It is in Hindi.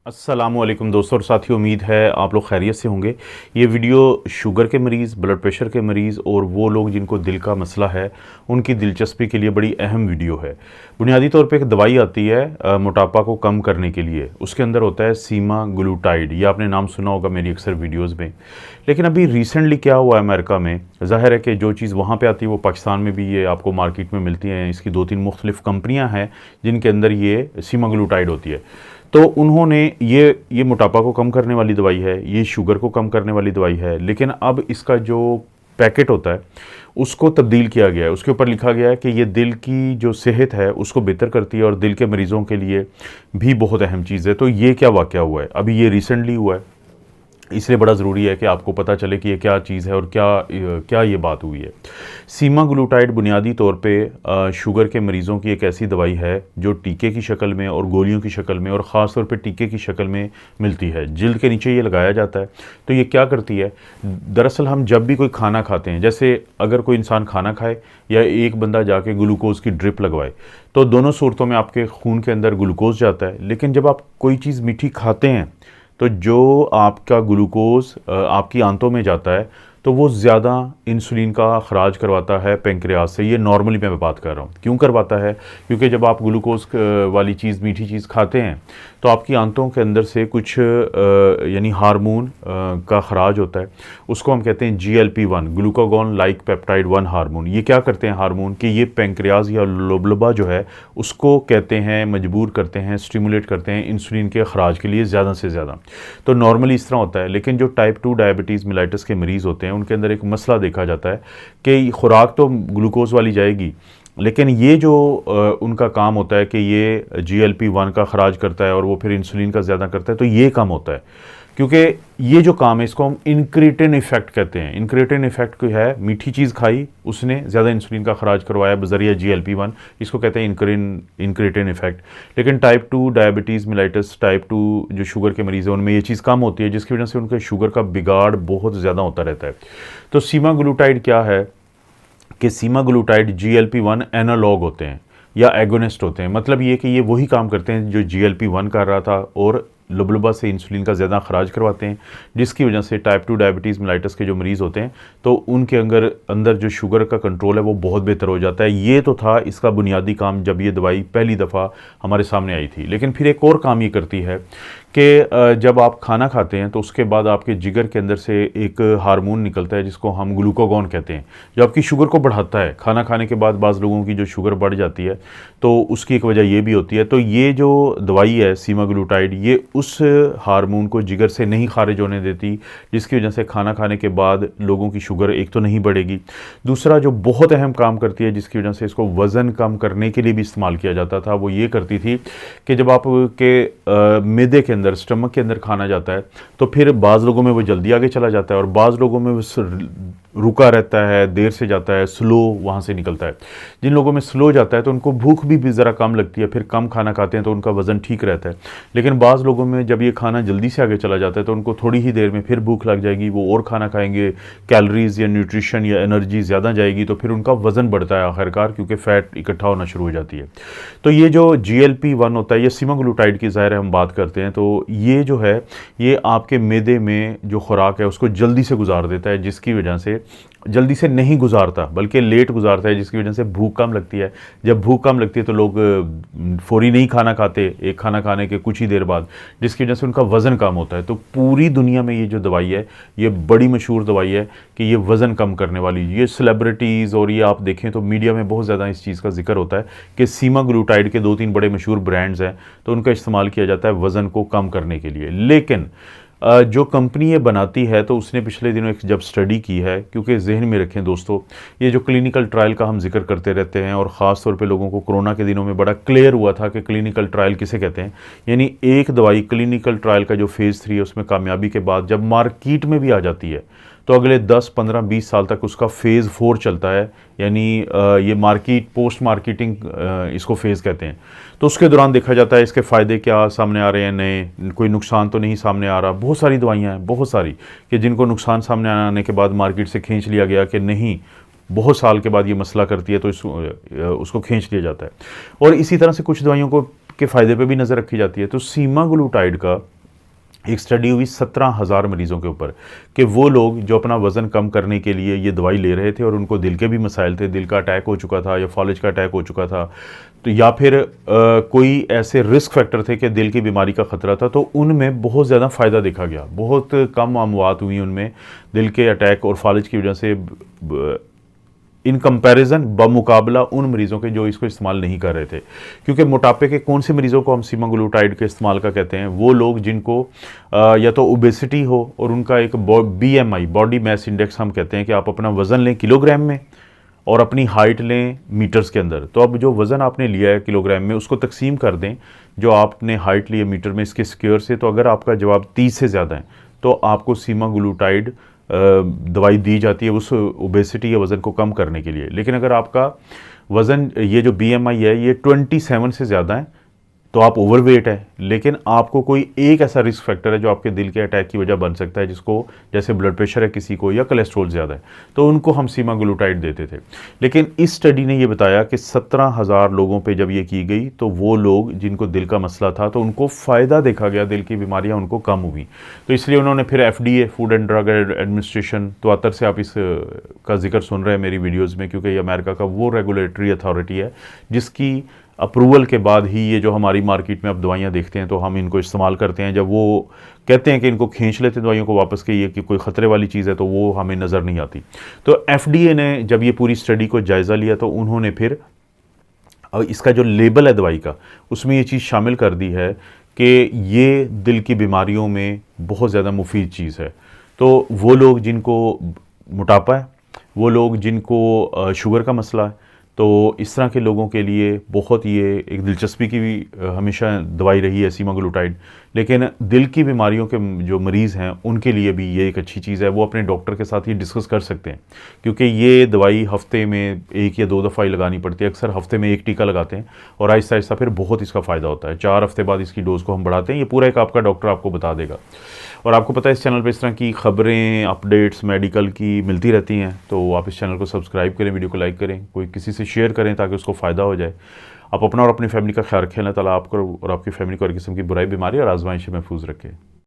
अस्सलामुअलैकुम दोस्तों और साथियों, उम्मीद है आप लोग खैरियत से होंगे। ये वीडियो शुगर के मरीज़, ब्लड प्रेशर के मरीज़ और वो लोग जिनको दिल का मसला है उनकी दिलचस्पी के लिए बड़ी अहम वीडियो है। बुनियादी तौर पे एक दवाई आती है मोटापा को कम करने के लिए, उसके अंदर होता है सीमाग्लूटाइड। ये आपने नाम सुना होगा मेरी अक्सर वीडियोज़ में। लेकिन अभी रिसेंटली क्या हुआ है अमेरिका में, ज़ाहिर है कि जो चीज़ वहाँ पर आती है वो पाकिस्तान में भी ये आपको मार्केट में मिलती हैं। इसकी 2-3 मुख्तलिफ़ कंपनियाँ हैं जिनके अंदर ये सीमाग्लूटाइड होती है। तो उन्होंने ये मोटापा को कम करने वाली दवाई है, ये शुगर को कम करने वाली दवाई है, लेकिन अब इसका जो पैकेट होता है उसको तब्दील किया गया है। उसके ऊपर लिखा गया है कि ये दिल की जो सेहत है उसको बेहतर करती है और दिल के मरीज़ों के लिए भी बहुत अहम चीज़ है। तो ये क्या वाक़या हुआ है, अभी ये रिसेंटली हुआ है, इसलिए बड़ा ज़रूरी है कि आपको पता चले कि ये क्या चीज़ है और क्या ये बात हुई है। सीमाग्लूटाइड बुनियादी तौर पे शुगर के मरीज़ों की एक ऐसी दवाई है जो टीके की शक्ल में और गोलियों की शक्ल में और ख़ास तौर पे टीके की शक्ल में मिलती है। जिल्द के नीचे ये लगाया जाता है। तो ये क्या करती है, दरअसल हम जब भी कोई खाना खाते हैं, जैसे अगर कोई इंसान खाना खाए या एक बंदा जाके ग्लूकोज़ की ड्रिप लगवाए, तो दोनों सूरतों में आपके खून के अंदर ग्लूकोज़ जाता है। लेकिन जब आप कोई चीज़ मीठी खाते हैं तो जो आपका ग्लूकोज़ आपकी आंतों में जाता है तो वो ज़्यादा इंसुलिन का अखराज करवाता है पेंक्रियाज से। ये नॉर्मली मैं बात कर रहा हूँ। क्यों करवाता है? क्योंकि जब आप ग्लूकोज़ वाली चीज़, मीठी चीज़ खाते हैं तो आपकी आंतों के अंदर से कुछ यानी हार्मोन का अखराज होता है। उसको हम कहते हैं GLP-1, glucagon like peptide 1 hormone. ये क्या करते हैं हार्मोन कि ये पेंक्रियाज या लोबलबा जो है उसको कहते हैं, मजबूर करते हैं, स्टिमुलेट करते हैं इंसुलिन के अखराज के लिए ज़्यादा से ज़्यादा। तो नॉर्मली इस तरह होता है। लेकिन जो टाइप 2 डायबिटीज़ मेलाइटिस के मरीज़ होते हैं उनके अंदर एक मसला देखा जाता है कि खुराक तो ग्लूकोज़ वाली जाएगी, लेकिन ये जो उनका काम होता है कि ये GLP-1 का खराज करता है और वो फिर इंसुलिन का ज़्यादा करता है। तो ये काम होता है क्योंकि ये जो काम है इसको हम इंक्रीटिन इफेक्ट कहते हैं। इंक्रीटिन इफेक्ट क्या है? मीठी चीज़ खाई, उसने ज़्यादा इंसुलिन का खराज करवाया बजरिया GLP-1, इसको कहते हैं इंक्रीटिन इफेक्ट। लेकिन टाइप 2 डायबिटीज़ मेलाइटिस, टाइप 2 जो शुगर के मरीज़ हैं उनमें ये चीज़ कम होती है, जिसकी वजह से उनके शुगर का बिगाड़ बहुत ज़्यादा होता रहता है। तो सीमाग्लूटाइड क्या है कि सीमाग्लूटाइड GLP-1 एनालॉग होते हैं या एगोनिस्ट होते हैं। मतलब ये कि ये वही काम करते हैं जो GLP-1 कर रहा था और लबलबा से इंसुलिन का ज़्यादा खराज करवाते हैं, जिसकी वजह से टाइप 2 डायबिटीज़ मेलाइटिस के जो मरीज़ होते हैं तो उनके अंदर जो शुगर का कंट्रोल है वो बहुत बेहतर हो जाता है। ये तो था इसका बुनियादी काम जब ये दवाई पहली दफ़ा हमारे सामने आई थी। लेकिन फिर एक और काम ये करती है कि जब आप खाना खाते हैं तो उसके बाद आपके जिगर के अंदर से एक हार्मोन निकलता है जिसको हम ग्लूकागॉन कहते हैं, जो आपकी शुगर को बढ़ाता है। खाना खाने के बाद बाज़ लोगों की जो शुगर बढ़ जाती है तो उसकी एक वजह ये भी होती है। तो ये जो दवाई है सीमाग्लूटाइड, ये उस हार्मोन को जिगर से नहीं खारिज होने देती, जिसकी वजह से खाना खाने के बाद लोगों की शुगर एक तो नहीं बढ़ेगी। दूसरा जो बहुत अहम काम करती है, जिसकी वजह से इसको वज़न कम करने के लिए भी इस्तेमाल किया जाता था, वो ये करती थी कि जब आपके मैदे के अंदर, स्टमक के अंदर खाना जाता है तो फिर बाज़ लोगों में वो जल्दी आगे चला जाता है और बाज़ लोगों में वो रुका रहता है, देर से जाता है, स्लो वहाँ से निकलता है। जिन लोगों में स्लो जाता है तो उनको भूख भी ज़रा कम लगती है, फिर कम खाना खाते हैं तो उनका वज़न ठीक रहता है। लेकिन बाज़ लोगों में जब ये खाना जल्दी से आगे चला जाता है तो उनको थोड़ी ही देर में फिर भूख लग जाएगी, वो और खाना खाएंगे, कैलोरीज़ या न्यूट्रिशन या एनर्जी ज़्यादा जाएगी, तो फिर उनका वज़न बढ़ता है आखिरकार, क्योंकि फ़ैट इकट्ठा होना शुरू हो जाती है। तो ये जो GLP-1 होता है, ये सीमाग्लूटाइड की ज़ाहिर हम बात करते हैं, तो ये जो है ये आपके मैदे में जो खुराक है उसको जल्दी से गुजार देता है, जिसकी वजह से जल्दी से नहीं गुजारता बल्कि लेट गुजारता है, जिसकी वजह से भूख कम लगती है। जब भूख कम लगती है तो लोग फौरी नहीं खाना खाते एक खाना खाने के कुछ ही देर बाद, जिसकी वजह से उनका वज़न कम होता है। तो पूरी दुनिया में ये जो दवाई है ये बड़ी मशहूर दवाई है कि ये वज़न कम करने वाली। ये सेलिब्रिटीज़ और ये आप देखें तो मीडिया में बहुत ज़्यादा इस चीज़ का जिक्र होता है कि सीमाग्लूटाइड के 2-3 बड़े मशहूर ब्रांड्स हैं तो उनका इस्तेमाल किया जाता है वज़न को कम करने के लिए। लेकिन जो कंपनी ये बनाती है तो उसने पिछले दिनों एक जब स्टडी की है, क्योंकि जहन में रखें दोस्तों, ये जो क्लिनिकल ट्रायल का हम जिक्र करते रहते हैं और ख़ास तौर पे लोगों को कोरोना के दिनों में बड़ा क्लियर हुआ था कि क्लिनिकल ट्रायल किसे कहते हैं। यानी एक दवाई क्लिनिकल ट्रायल का जो फेज़ 3 है उसमें कामयाबी के बाद जब मार्केट में भी आ जाती है तो अगले 10, 15, 20 साल तक उसका फ़ेज़ 4 चलता है। यानी ये पोस्ट मार्केटिंग इसको फ़ेज़ कहते हैं। तो उसके दौरान देखा जाता है इसके फ़ायदे क्या सामने आ रहे हैं, नए कोई नुकसान तो नहीं सामने आ रहा। बहुत सारी दवाइयाँ हैं, बहुत सारी, कि जिनको नुकसान सामने आने के बाद मार्केट से खींच लिया गया कि नहीं, बहुत साल के बाद ये मसला करती है तो उसको खींच लिया जाता है। और इसी तरह से कुछ दवाइयों को के फ़ायदे पे भी नज़र रखी जाती है। तो सीमाग्लूटाइड का एक स्टडी हुई 17,000 मरीज़ों के ऊपर कि वो लोग जो अपना वज़न कम करने के लिए ये दवाई ले रहे थे और उनको दिल के भी मसाइल थे, दिल का अटैक हो चुका था या फॉलेज का अटैक हो चुका था, तो या फिर कोई ऐसे रिस्क फैक्टर थे कि दिल की बीमारी का ख़तरा था, तो उनमें बहुत ज़्यादा फ़ायदा देखा गया। बहुत कम अमवात हुई उनमें दिल के अटैक और फॉलेज की वजह से इन कंपैरिजन बमुकाबला उन मरीज़ों के जो इसको इस्तेमाल नहीं कर रहे थे। क्योंकि मोटापे के कौन से मरीज़ों को हम सीमाग्लूटाइड के इस्तेमाल का कहते हैं? वो लोग जिनको या तो ओबेसिटी हो और उनका एक BMI बॉडी मास इंडेक्स हम कहते हैं कि आप अपना वज़न लें किलोग्राम में और अपनी हाइट लें मीटर्स के अंदर। तो अब जो वज़न आपने लिया है किलोग्राम में उसको तकसीम कर दें जो आपने हाइट ली है मीटर में इसके स्क्वायर से, तो अगर आपका जवाब 30 से ज़्यादा है तो आपको सीमाग्लूटाइड दवाई दी जाती है उस ओबेसिटी या वज़न को कम करने के लिए। लेकिन अगर आपका वज़न ये जो BMI है ये 27 से ज़्यादा है तो आप ओवरवेट है, लेकिन आपको कोई एक ऐसा रिस्क फैक्टर है जो आपके दिल के अटैक की वजह बन सकता है, जिसको जैसे ब्लड प्रेशर है किसी को या कोलेस्ट्रॉल ज़्यादा है, तो उनको हम सीमाग्लूटाइड देते थे। लेकिन इस स्टडी ने ये बताया कि 17,000 लोगों पे जब ये की गई तो वो लोग जिनको दिल का मसला था तो उनको फ़ायदा देखा गया, दिल की बीमारियाँ उनको कम हुई। तो इसलिए उन्होंने फिर FDA food and drug administration, तो आतर से आप इस का जिक्र सुन रहे हैं मेरी वीडियोज़ में, क्योंकि ये अमेरिका का वो रेगुलेटरी अथॉरिटी है जिसकी अप्रूवल के बाद ही ये जो हमारी मार्केट में अब दवाइयाँ देखते हैं तो हम इनको इस्तेमाल करते हैं। जब वो कहते हैं कि इनको खींच लेते हैं दवाइयों को वापस के ये कि कोई ख़तरे वाली चीज़ है तो वो हमें नज़र नहीं आती। तो FDA ने जब ये पूरी स्टडी को जायज़ा लिया तो उन्होंने फिर इसका जो लेबल है दवाई का उसमें ये चीज़ शामिल कर दी है कि ये दिल की बीमारियों में बहुत ज़्यादा मुफीद चीज़ है। तो वो लोग जिनको मोटापा है, वो लोग जिनको शुगर का मसला है, तो इस तरह के लोगों के लिए बहुत ये एक दिलचस्पी की भी हमेशा दवाई रही है सीमाग्लूटाइड। लेकिन दिल की बीमारियों के जो मरीज़ हैं उनके लिए भी ये एक अच्छी चीज़ है, वो अपने डॉक्टर के साथ ही डिस्कस कर सकते हैं, क्योंकि ये दवाई हफ़्ते में 1 या 2 दफ़ा ही लगानी पड़ती है। अक्सर हफ़्ते में 1 टीका लगाते हैं और आहिस्ता आहिस्ता फिर बहुत इसका फ़ायदा होता है। 4 हफ़्ते बाद इसकी डोज़ को हम बढ़ाते हैं। ये पूरा एक आपका डॉक्टर आपको बता देगा। और आपको पता है इस चैनल पे इस तरह की ख़बरें, अपडेट्स मेडिकल की मिलती रहती हैं, तो आप इस चैनल को सब्सक्राइब करें, वीडियो को लाइक करें, कोई किसी से शेयर करें ताकि उसको फ़ायदा हो जाए। आप अपना और अपनी फैमिली का ख्याल रखें। अल्लाह ताला आपको और आपकी फैमिली को हर किस्म की बुराई, बीमारी और आजमाइश से महफूज रखें।